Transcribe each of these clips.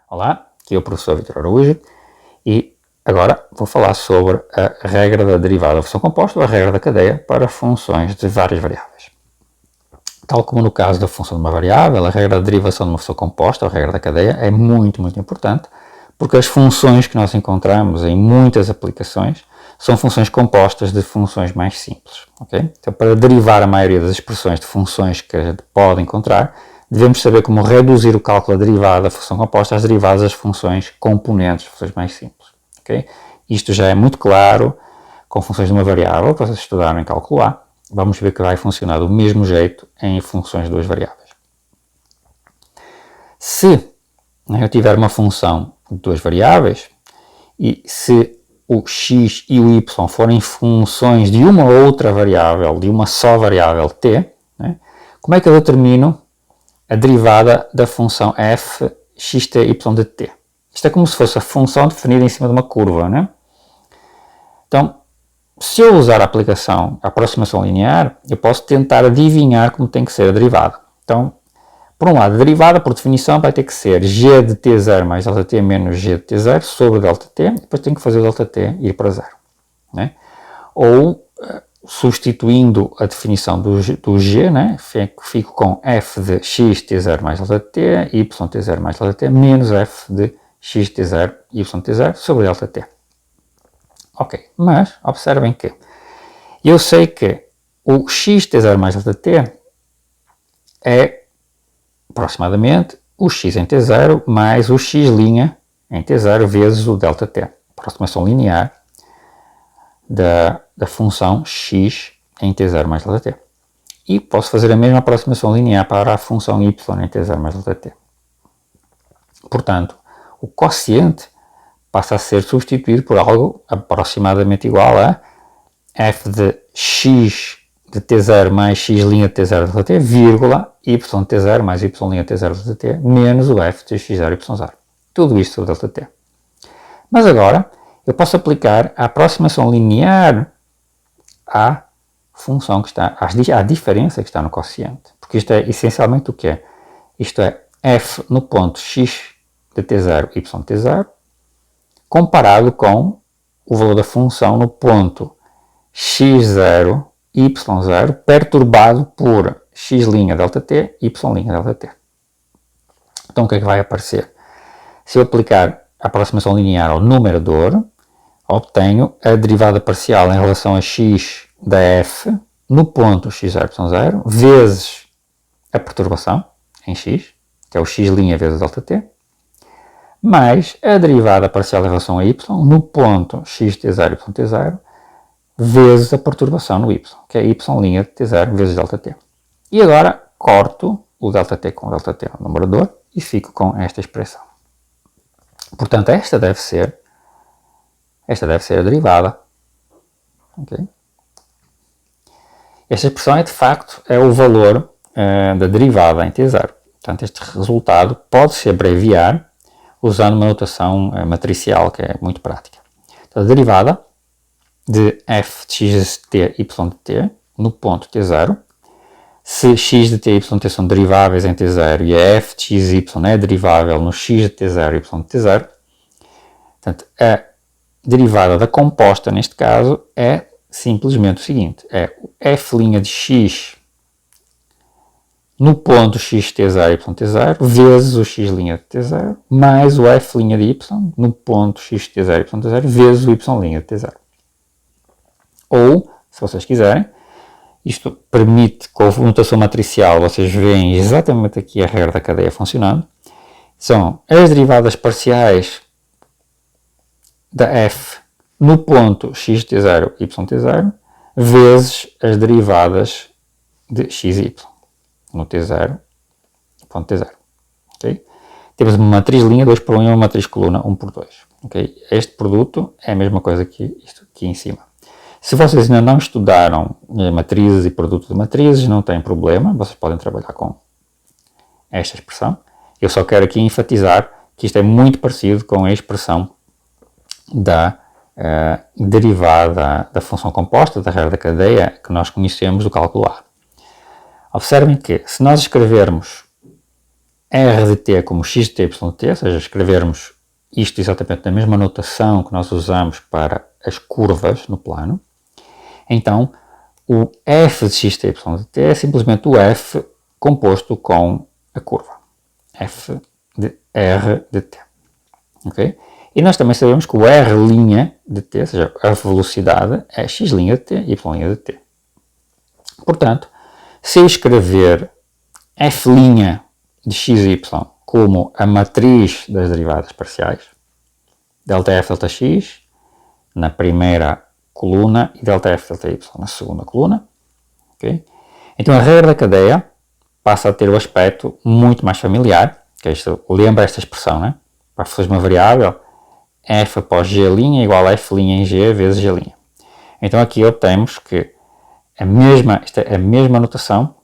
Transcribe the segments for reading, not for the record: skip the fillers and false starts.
Olá, aqui é o professor Vítor Araújo e agora vou falar sobre a regra da derivada da função composta ou a regra da cadeia para funções de várias variáveis. Tal como no caso da função de uma variável, a regra da derivação de uma função composta ou a regra da cadeia é muito importante porque as funções que nós encontramos em muitas aplicações são funções compostas de funções mais simples. Okay? Então, para derivar a maioria das expressões de funções que a gente pode encontrar, devemos saber como reduzir o cálculo da derivada da função composta às derivadas das funções componentes, funções mais simples. Okay? Isto já é muito claro com funções de uma variável, que vocês estudaram em cálculo A. Vamos ver que vai funcionar do mesmo jeito em funções de duas variáveis. Se eu tiver uma função de duas variáveis e se o x e o y forem funções de uma outra variável, de uma só variável t, né, como é que eu determino a derivada da função f xt y de t? Isto é como se fosse a função definida em cima de uma curva, né? Então, se eu usar a aplicação, a aproximação linear, eu posso tentar adivinhar como tem que ser a derivada. Então, por um lado, a derivada, por definição, vai ter que ser g de t0 mais Δt menos g de t0 sobre Δt, depois tenho que fazer o Δt ir para zero. Né? Ou, substituindo a definição do g, né? Fico com f de x t0 mais Δt, y t0 mais Δt, menos f de x t0, y t0 sobre Δt. Ok, mas observem que eu sei que o x t0 mais Δt é aproximadamente o x em t0 mais o x' em t0 vezes o ΔT. Aproximação linear da função x em t0 mais ΔT. E posso fazer a mesma aproximação linear para a função y em t0 mais ΔT. Portanto, o quociente passa a ser substituído por algo aproximadamente igual a f de x de t0 mais x' de t0 ΔT, vírgula, y de t0 mais y' de t0 ΔT, menos o f de x0 y0. Tudo isto sobre ΔT. Mas agora, eu posso aplicar a aproximação linear à função que está, à diferença que está no quociente. Porque isto é essencialmente o que é? Isto é f no ponto x de t0, y de t0, comparado com o valor da função no ponto x0, y0, perturbado por x' ΔT, y' ΔT. Então o que é que vai aparecer? Se eu aplicar a aproximação linear ao numerador, obtenho a derivada parcial em relação a x da f no ponto x0, y0, vezes a perturbação em x, que é o x' vezes ΔT, mais a derivada parcial em relação a y no ponto x t0, y t0, vezes a perturbação no y, que é y' de t0 vezes ΔT. E agora corto o ΔT com o ΔT no numerador e fico com esta expressão. Portanto, esta deve ser a derivada. Okay? Esta expressão é de facto o valor da derivada em t0. Portanto, este resultado pode-se abreviar usando uma notação matricial que é muito prática. Então, a derivada de f de x de t, y de t, no ponto t0, se x de t e y de t são deriváveis em t0 e a f de x e y é derivável no x de t0 e y de t0, portanto, a derivada da composta, neste caso, é simplesmente o seguinte, é o f' de x no ponto x t0 y t0 vezes o x' de t0 mais o f' de y no ponto x t0 y t0 vezes o y' de t0. Ou, se vocês quiserem, isto permite, com a notação matricial, vocês veem exatamente aqui a regra da cadeia funcionando, são as derivadas parciais da f no ponto x t0 y t0 vezes as derivadas de x e y no t0 ponto t0. Okay? Temos uma matriz linha 2 por 1 e uma matriz coluna 1 por 2. Okay? Este produto é a mesma coisa que isto aqui em cima. Se vocês ainda não estudaram matrizes e produtos de matrizes, não tem problema, vocês podem trabalhar com esta expressão. Eu só quero aqui enfatizar que isto é muito parecido com a expressão da derivada da função composta, da regra da cadeia, que nós conhecemos do cálculo A. Observem que, se nós escrevermos R de t como x de t, y de t, ou seja, escrevermos isto exatamente na mesma notação que nós usamos para as curvas no plano, então o f de x de t, y de t é simplesmente o f composto com a curva, f de r de t. Okay? E nós também sabemos que o r' de t, ou seja, a velocidade, é x' de t, y' de t. Portanto, se eu escrever f' de x e y como a matriz das derivadas parciais, ΔF ΔX na primeira coluna e ΔF ΔY na segunda coluna, okay? Então a regra da cadeia passa a ter o aspecto muito mais familiar, que isto lembra esta expressão, né? Para fazer uma variável, f após g' é igual a f' em g vezes g'. Então aqui obtemos que esta é a mesma notação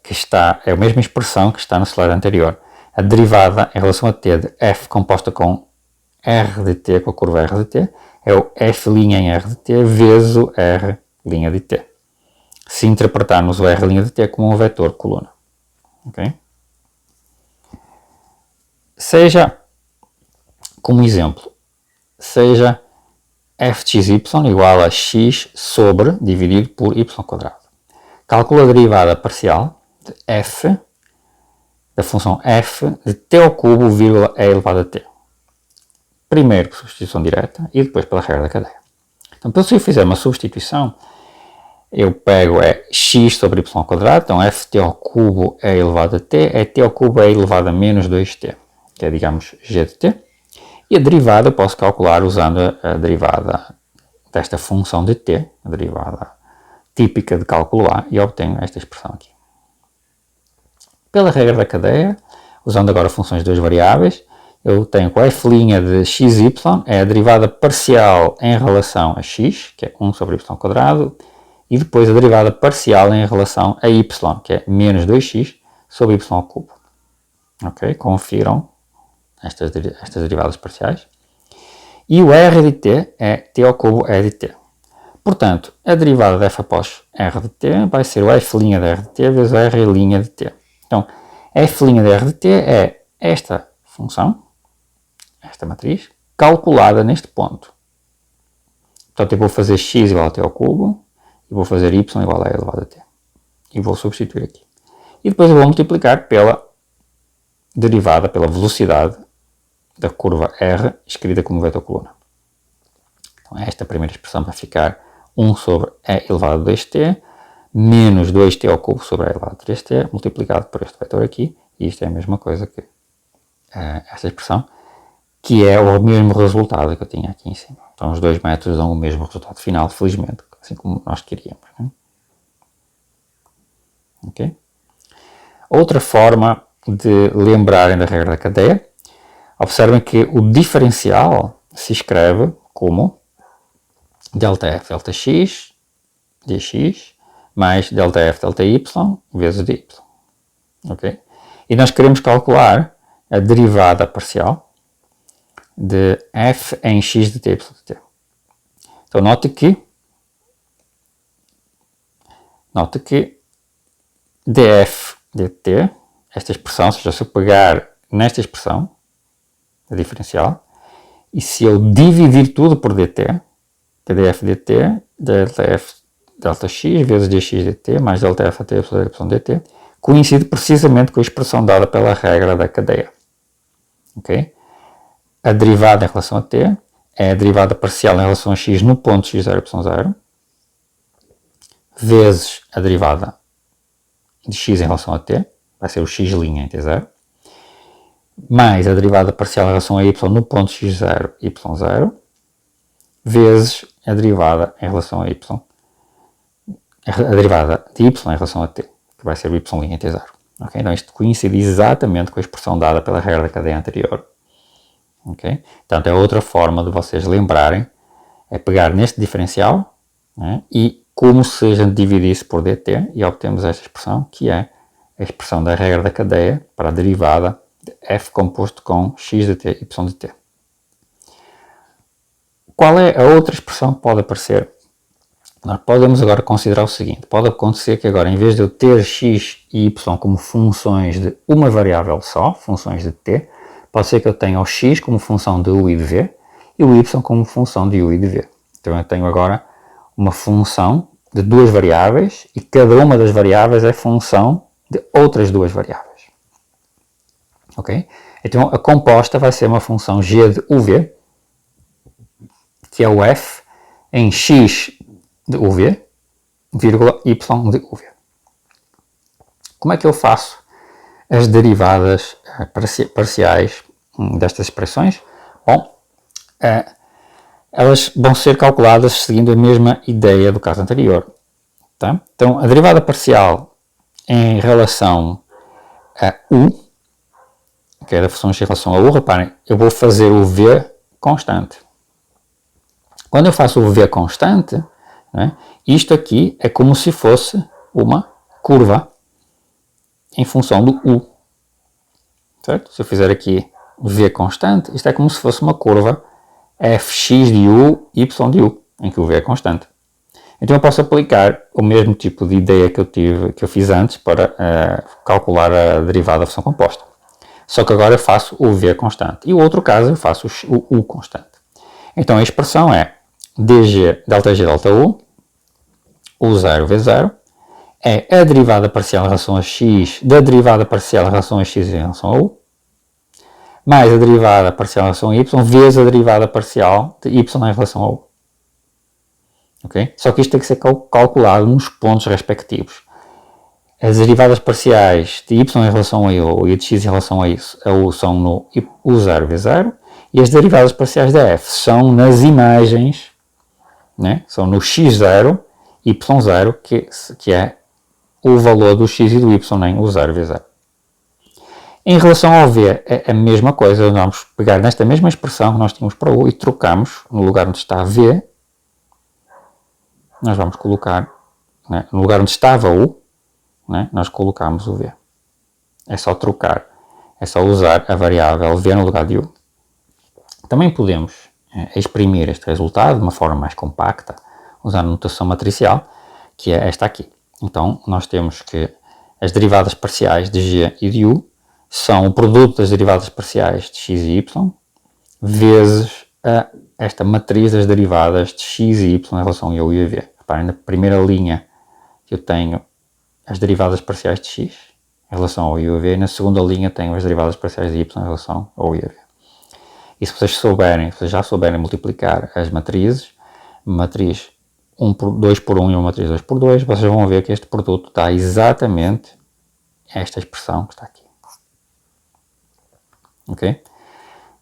que está, é a mesma expressão que está no slide anterior. A derivada em relação a t de f composta com r de t, com a curva r de t, é o f' em r de t vezes o r' de t. Se interpretarmos o r' de t como um vetor de coluna. Okay? Seja, como exemplo, seja f de x, y igual a x sobre, dividido por y quadrado. Calcula a derivada parcial de f, da função f de t ao cubo, vírgula, e elevado a t. Primeiro por substituição direta e depois pela regra da cadeia. Então, se eu fizer uma substituição, eu pego x sobre y quadrado, então f de t ao cubo e elevado a t, é t ao cubo e elevado a menos 2t, que é, digamos, g de t. E a derivada eu posso calcular usando a derivada desta função de t, a derivada típica de cálculo A, e obtenho esta expressão aqui. Pela regra da cadeia, usando agora funções de duas variáveis, eu tenho que o f' de x, y é a derivada parcial em relação a x, que é 1 sobre y quadrado, e depois a derivada parcial em relação a y, que é menos 2x sobre y ao cubo. Ok? Confiram estas derivadas parciais. E o r de t é t ao cubo e de t. Portanto, a derivada de f após r de t vai ser o f' de r de t vezes o r' de t. Então, f' de r de t é esta função, esta matriz, calculada neste ponto. Portanto, eu vou fazer x igual a t ao cubo e vou fazer y igual a e elevado a t. E vou substituir aqui. E depois eu vou multiplicar pela derivada, pela velocidade da curva r, escrita como vetor coluna. Então, esta primeira expressão vai ficar 1 sobre e elevado a 2t, menos 2t ao cubo sobre e elevado a 3t, multiplicado por este vetor aqui, e isto é a mesma coisa que esta expressão, que é o mesmo resultado que eu tinha aqui em cima. Então, os dois métodos dão o mesmo resultado final, felizmente, assim como nós queríamos. Né? Okay? Outra forma de lembrarem da regra da cadeia, observem que o diferencial se escreve como ΔF ΔX dx mais ΔF ΔY vezes dy. Okay? E nós queremos calcular a derivada parcial de f em x de t, y de t. Então note que df dt, esta expressão, ou seja, se eu pegar nesta expressão, a diferencial, e se eu dividir tudo por dt, que é df dt, ΔF ΔX vezes dx dt, mais ΔF dt y dt, coincide precisamente com a expressão dada pela regra da cadeia. Okay? A derivada em relação a t é a derivada parcial em relação a x no ponto x0, y0, vezes a derivada de x em relação a t, vai ser o x' em t0, mais a derivada parcial em relação a y no ponto x0, y0, vezes a derivada em relação a y, a derivada de y em relação a t, que vai ser o y' em t0. Okay? Então isto coincide exatamente com a expressão dada pela regra da cadeia anterior. Okay? Portanto, é outra forma de vocês lembrarem, é pegar neste diferencial, né, e como se a gente dividisse por dt, e obtemos esta expressão, que é a expressão da regra da cadeia para a derivada de f composto com x de t, y de t. Qual é a outra expressão que pode aparecer nós podemos agora considerar o seguinte: pode acontecer que agora, em vez de eu ter x e y como funções de uma variável só, funções de t, pode ser que eu tenha o x como função de u e de v e o y como função de u e de v. Então eu tenho agora uma função de duas variáveis e cada uma das variáveis é função de outras duas variáveis. Ok? Então a composta vai ser uma função g de uv, que é o f em x de uv, vírgula y de uv. Como é que eu faço as derivadas parciais destas expressões? Bom, elas vão ser calculadas seguindo a mesma ideia do caso anterior. Tá? Então, a derivada parcial em relação a u, que é da função x em relação a u, reparem, eu vou fazer o v constante. Quando eu faço o v constante, né, isto aqui é como se fosse uma curva em função do u. Certo? Se eu fizer aqui v constante, isto é como se fosse uma curva fx de u, y de u, em que o v é constante. Então eu posso aplicar o mesmo tipo de ideia que eu fiz antes para calcular a derivada da função composta. Só que agora eu faço o v constante. E o outro caso eu faço o u constante. Então a expressão é dg delta g delta u, u0 v0, é a derivada parcial em relação a x da derivada parcial em relação a x em relação a u, mais a derivada parcial em relação a y, vezes a derivada parcial de y em relação a u. Okay? Só que isto tem que ser calculado nos pontos respectivos. As derivadas parciais de y em relação a u e de x em relação a u são no u0, v0, e as derivadas parciais da f são nas imagens, né? São no x0, y0, que é o valor do x e do y em u0, v0. Em relação ao v, é a mesma coisa. Nós vamos pegar nesta mesma expressão que nós tínhamos para u e trocamos no lugar onde está v. Nós vamos colocar, né, no lugar onde estava u, né, nós colocamos o v. É só trocar, é só usar a variável v no lugar de u. Também podemos exprimir este resultado de uma forma mais compacta, usando a notação matricial, que é esta aqui. Então, nós temos que as derivadas parciais de g e de u são o produto das derivadas parciais de x e y, vezes esta matriz das derivadas de x e y em relação a u e a v. Reparem, na primeira linha eu tenho as derivadas parciais de x em relação ao u e a v, e na segunda linha tenho as derivadas parciais de y em relação ao u e a v. E se vocês já souberem multiplicar as matrizes, matriz 2 por 1 e uma matriz 2 por 2, vocês vão ver que este produto dá exatamente esta expressão que está aqui. Ok?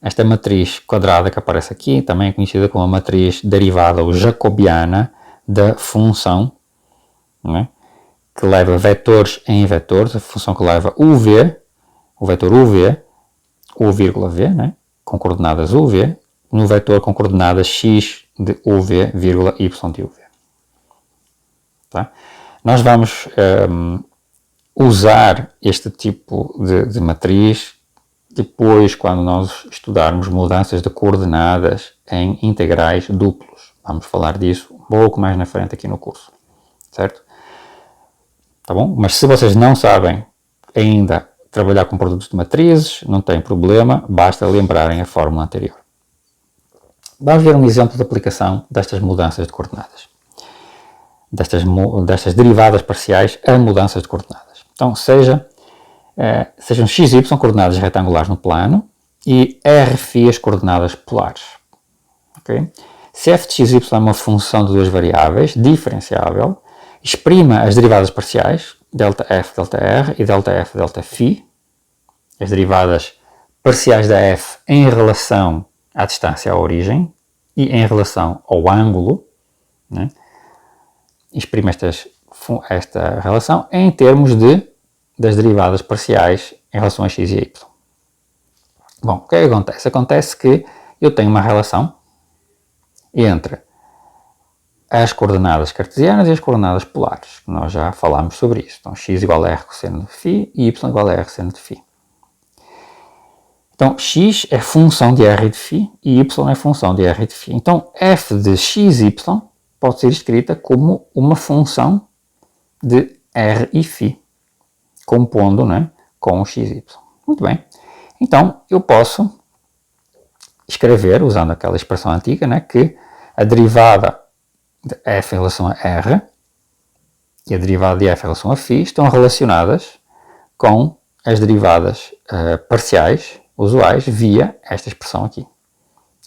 Esta matriz quadrada que aparece aqui também é conhecida como a matriz derivada ou jacobiana da função, não é? Que leva vetores em vetores, a função que leva uv, o vetor uv, u vírgula v, né? Com coordenadas uv, no vetor com coordenadas x de uv, vírgula y de uv. Tá? Nós vamos usar este tipo de matriz depois, quando nós estudarmos mudanças de coordenadas em integrais duplos. Vamos falar disso um pouco mais na frente aqui no curso, certo? Tá bom? Mas se vocês não sabem ainda trabalhar com produtos de matrizes, não tem problema, basta lembrarem a fórmula anterior. Vamos ver um exemplo de aplicação destas mudanças de coordenadas. Destas derivadas parciais a mudanças de coordenadas. Então, sejam x e y coordenadas retangulares no plano e rφ as coordenadas polares. Okay? Se f de x e y é uma função de duas variáveis, diferenciável, exprima as derivadas parciais, ΔF, ΔR e ΔF, Δφ, as derivadas parciais da f em relação à distância à origem e em relação ao ângulo, né? Exprime esta relação em termos das derivadas parciais em relação a x e a y. Bom, o que é que acontece? Acontece que eu tenho uma relação entre as coordenadas cartesianas e as coordenadas polares. Nós já falámos sobre isso. Então, x igual a r cosseno de φ e y igual a r seno de φ. Então, x é função de r de φ e y é função de r de φ. Então, f de x, y pode ser escrita como uma função de r e φ, compondo, né, com o xy. Muito bem. Então, eu posso escrever, usando aquela expressão antiga, né, que a derivada de f em relação a r e a derivada de f em relação a φ estão relacionadas com as derivadas parciais usuais via esta expressão aqui.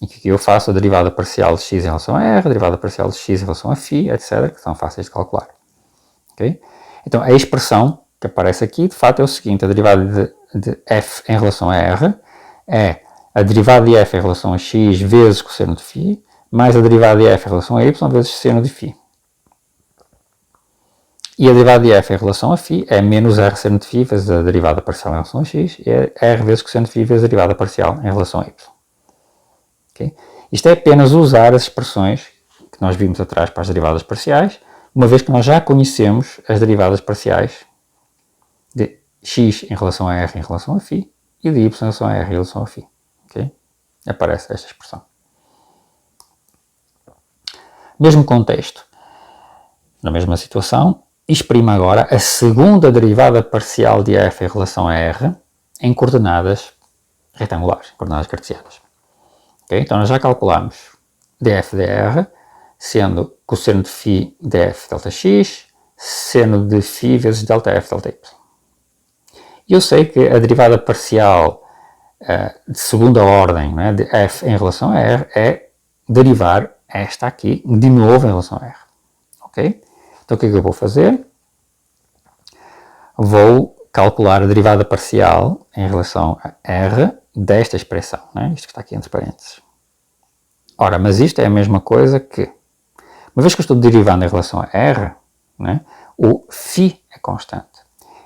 Em que eu faço a derivada parcial de x em relação a r, a derivada parcial de x em relação a φ, etc., que são fáceis de calcular. Okay? Então, a expressão que aparece aqui, de fato, é o seguinte: a derivada de f em relação a r é a derivada de f em relação a x vezes cosseno de φ, mais a derivada de f em relação a y vezes seno de φ. E a derivada de f em relação a φ é menos r seno de φ vezes a derivada parcial em relação a x, e é r vezes cosseno de φ vezes a derivada parcial em relação a y. Okay? Isto é apenas usar as expressões que nós vimos atrás para as derivadas parciais, uma vez que nós já conhecemos as derivadas parciais de x em relação a r em relação a φ e de y em relação a r em relação a φ. Okay? Aparece esta expressão. Mesmo contexto, na mesma situação, exprima agora a segunda derivada parcial de f em relação a r em coordenadas retangulares, coordenadas cartesianas. Okay? Então nós já calculamos df de r, sendo cosseno de φ df delta x, seno de φ vezes delta f delta y. E eu sei que a derivada parcial de segunda ordem, né, de f em relação a r é derivar esta aqui de novo em relação a r. Ok? Então o que é que eu vou fazer? Vou calcular a derivada parcial em relação a r desta expressão, né? Isto que está aqui entre parênteses. Ora, mas isto é a mesma coisa que, uma vez que eu estou derivando em relação a r, né, o φ é constante.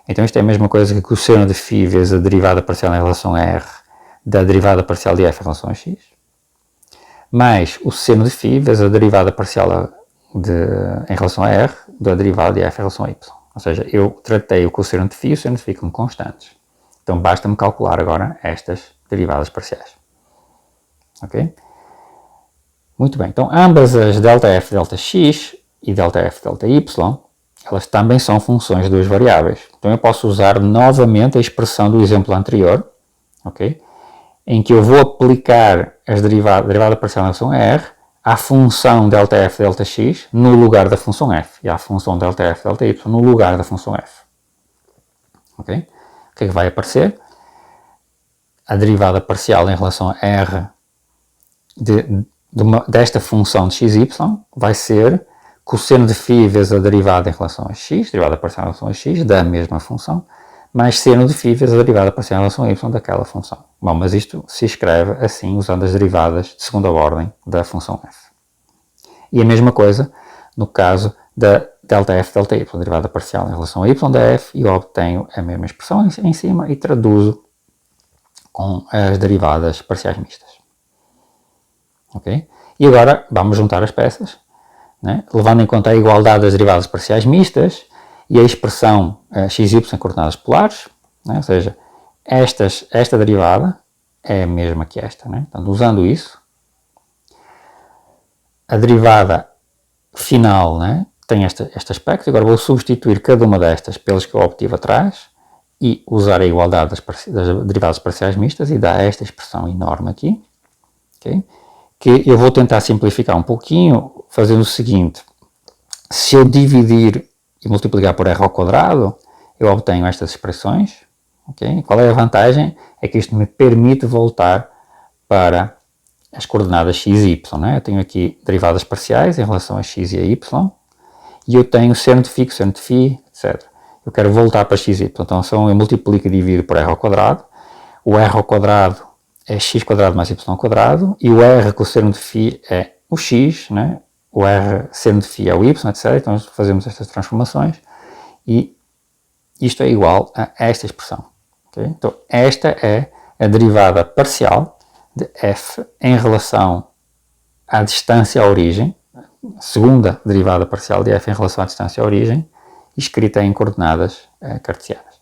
Então isto é a mesma coisa que cosseno de φ vezes a derivada parcial em relação a r da derivada parcial de f em relação a x, mais o seno de φ vezes a derivada parcial em relação a r da derivada de f em relação a y. Ou seja, eu tratei o cosseno de φ e o seno de φ como constantes. Então basta-me calcular agora estas derivadas parciais. Ok? Muito bem. Então ambas as ΔF ΔX e ΔF ΔY, elas também são funções de duas variáveis. Então eu posso usar novamente a expressão do exemplo anterior, ok? Em que eu vou aplicar a derivada parcial em relação a r à função ΔF ΔX no lugar da função f e à função ΔF ΔY no lugar da função f. Ok? O que é que vai aparecer? A derivada parcial em relação a r desta função de xy vai ser cosseno de φ vezes a derivada em relação a x, derivada parcial em relação a x, da mesma função, mais seno de φ vezes a derivada parcial em relação a y daquela função. Bom, mas isto se escreve assim, usando as derivadas de segunda ordem da função f. E a mesma coisa no caso da ΔF ΔY, a derivada parcial em relação a y da f, e eu obtenho a mesma expressão em cima e traduzo com as derivadas parciais mistas. Ok? E agora vamos juntar as peças, né? Levando em conta a igualdade das derivadas parciais mistas e a expressão xy em coordenadas polares, né? Ou seja, esta derivada é a mesma que esta. Né? Portanto, usando isso, a derivada final, né, tem este aspecto. Agora vou substituir cada uma destas pelas que eu obtive atrás e usar a igualdade das derivadas parciais mistas e dar esta expressão enorme aqui. Okay? Que eu vou tentar simplificar um pouquinho, fazendo o seguinte: se eu dividir e multiplicar por r ao quadrado, eu obtenho estas expressões. Okay? Qual é a vantagem? É que isto me permite voltar para as coordenadas x e y. Né? Eu tenho aqui derivadas parciais em relação a x e a y, e eu tenho seno de φ, etc. Eu quero voltar para x e y, então eu multiplico e divido por r ao quadrado. O r ao quadrado é x quadrado mais y quadrado, e o r cosseno de φ é o x, né? O r seno de φ é o y, etc. Então fazemos estas transformações e isto é igual a esta expressão. Okay? Então esta é a derivada parcial de f em relação à distância à origem, a segunda derivada parcial de f em relação à distância à origem, escrita em coordenadas cartesianas.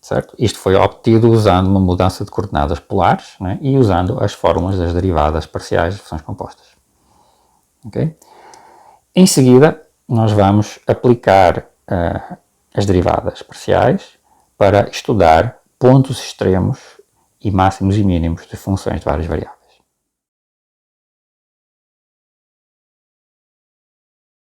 Certo? Isto foi obtido usando uma mudança de coordenadas polares, né, e usando as fórmulas das derivadas parciais de funções compostas. Okay? Em seguida, nós vamos aplicar as derivadas parciais para estudar pontos extremos e máximos e mínimos de funções de várias variáveis.